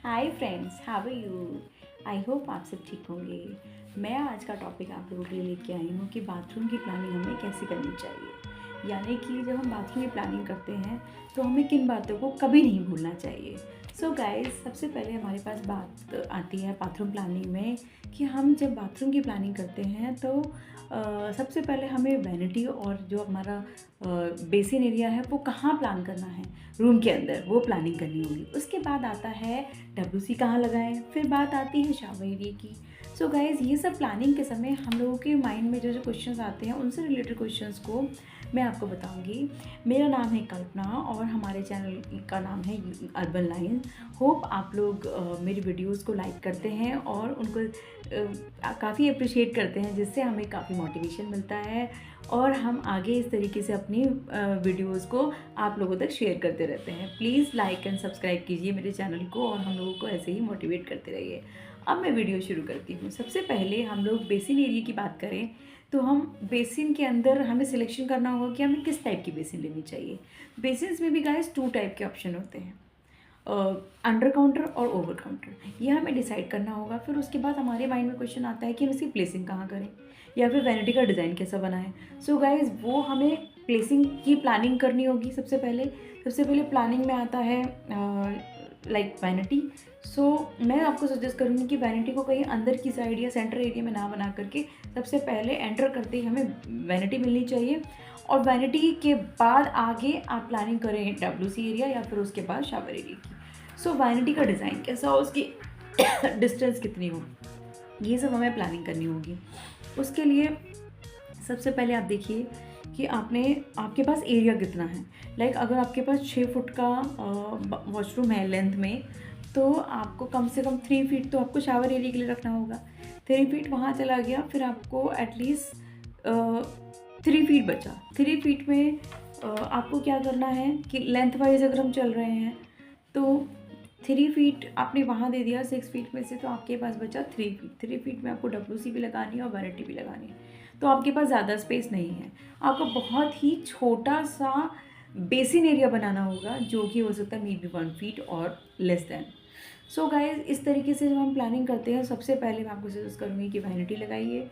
Hi friends, how are you. I hope आप सब ठीक होंगे। मैं आज का टॉपिक आप लोगों के लिए लेके आई हूँ कि बाथरूम की प्लानिंग हमें कैसे करनी चाहिए, यानी कि जब हम बाथरूम की प्लानिंग करते हैं तो हमें किन बातों को कभी नहीं भूलना चाहिए। सो गाइस, सबसे पहले हमारे पास बात आती है बाथरूम प्लानिंग में कि हम जब बाथरूम की प्लानिंग करते हैं तो सबसे पहले हमें वैनिटी और जो हमारा बेसिन एरिया है वो कहाँ प्लान करना है, रूम के अंदर वो प्लानिंग करनी होगी। उसके बाद आता है WC कहाँ लगाएं, फिर बात आती है शावर एरिया की। सो गाइज़, ये सब प्लानिंग के समय हम लोगों के माइंड में जो जो क्वेश्चंस आते हैं उनसे रिलेटेड क्वेश्चंस को मैं आपको बताऊंगी। मेरा नाम है कल्पना और हमारे चैनल का नाम है अर्बन लाइन। होप आप लोग मेरी वीडियोस को लाइक करते हैं और उनको काफ़ी अप्रिशिएट करते हैं, जिससे हमें काफ़ी मोटिवेशन मिलता है और हम आगे इस तरीके से अपनी वीडियोस को आप लोगों तक शेयर करते रहते हैं। प्लीज़ लाइक एंड सब्सक्राइब कीजिए मेरे चैनल को और हम लोगों को ऐसे ही मोटिवेट करते रहिए। अब मैं वीडियो शुरू करती हूँ। सबसे पहले हम लोग बेसिन एरिया की बात करें तो हम बेसिन के अंदर हमें सिलेक्शन करना होगा कि हमें किस टाइप की बेसिन लेनी चाहिए। बेसिन्स में भी गाइस 2 टाइप के ऑप्शन होते हैं, अंडर काउंटर और ओवर काउंटर। ये हमें डिसाइड करना होगा। फिर उसके बाद हमारे माइंड में क्वेश्चन आता है कि हम इसकी प्लेसिंग कहाँ करें या फिर वैनिटी का डिज़ाइन कैसा बनाएं। सो गाइज, वो हमें प्लेसिंग की प्लानिंग करनी होगी। सबसे पहले प्लानिंग में आता है लाइक वैनिटी। सो मैं आपको सजेस्ट करूँगी कि वैनिटी को कहीं अंदर की साइड या सेंटर एरिया में ना बना करके सबसे पहले एंटर करते ही हमें वैनिटी मिलनी चाहिए और वैनिटी के बाद आगे आप प्लानिंग करें WC एरिया या फिर उसके बाद शावर एरिया की। सो वैनिटी का डिज़ाइन कैसा हो, उसकी डिस्टेंस कितनी हो, ये सब हमें प्लानिंग करनी होगी। उसके लिए सबसे पहले आप देखिए कि आपके पास एरिया कितना है। लाइक अगर आपके पास 6 फुट का वॉशरूम है लेंथ में, तो आपको कम से कम 3 फीट तो आपको शावर एरिया के लिए रखना होगा। 3 फीट वहाँ चला गया, फिर आपको एटलीस्ट 3 फीट बचा। 3 फीट में आपको क्या करना है कि लेंथ वाइज अगर हम चल रहे हैं तो 3 फीट आपने वहाँ दे दिया 6 फीट में से, तो आपके पास बचा 3 फीट। 3 फीट में आपको WC भी लगानी है और वैनिटी भी लगानी है, तो आपके पास ज़्यादा स्पेस नहीं है। आपको बहुत ही छोटा सा बेसिन एरिया बनाना होगा, जो कि हो सकता है मे बी 1 फीट और लेस देन। सो गाइज, इस तरीके से जब हम प्लानिंग करते हैं, सबसे पहले मैं आपको सजेस्ट करूँगी कि वैनिटी लगाइए।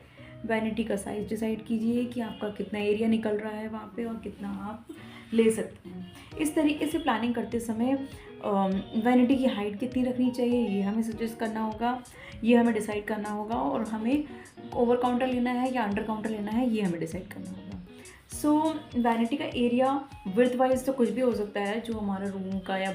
वैनिटी का साइज़ डिसाइड कीजिए कि आपका कितना एरिया निकल रहा है वहाँ पे और कितना आप ले सकते हैं। इस तरीके से प्लानिंग करते समय वैनिटी की हाइट कितनी रखनी चाहिए ये हमें सजेस्ट करना होगा, ये हमें डिसाइड करना होगा, और हमें ओवर काउंटर लेना है या अंडर काउंटर लेना है ये हमें डिसाइड करना होगा। सो वैनिटी का एरिया विड्थ वाइज तो कुछ भी हो सकता है, जो हमारा रूम का या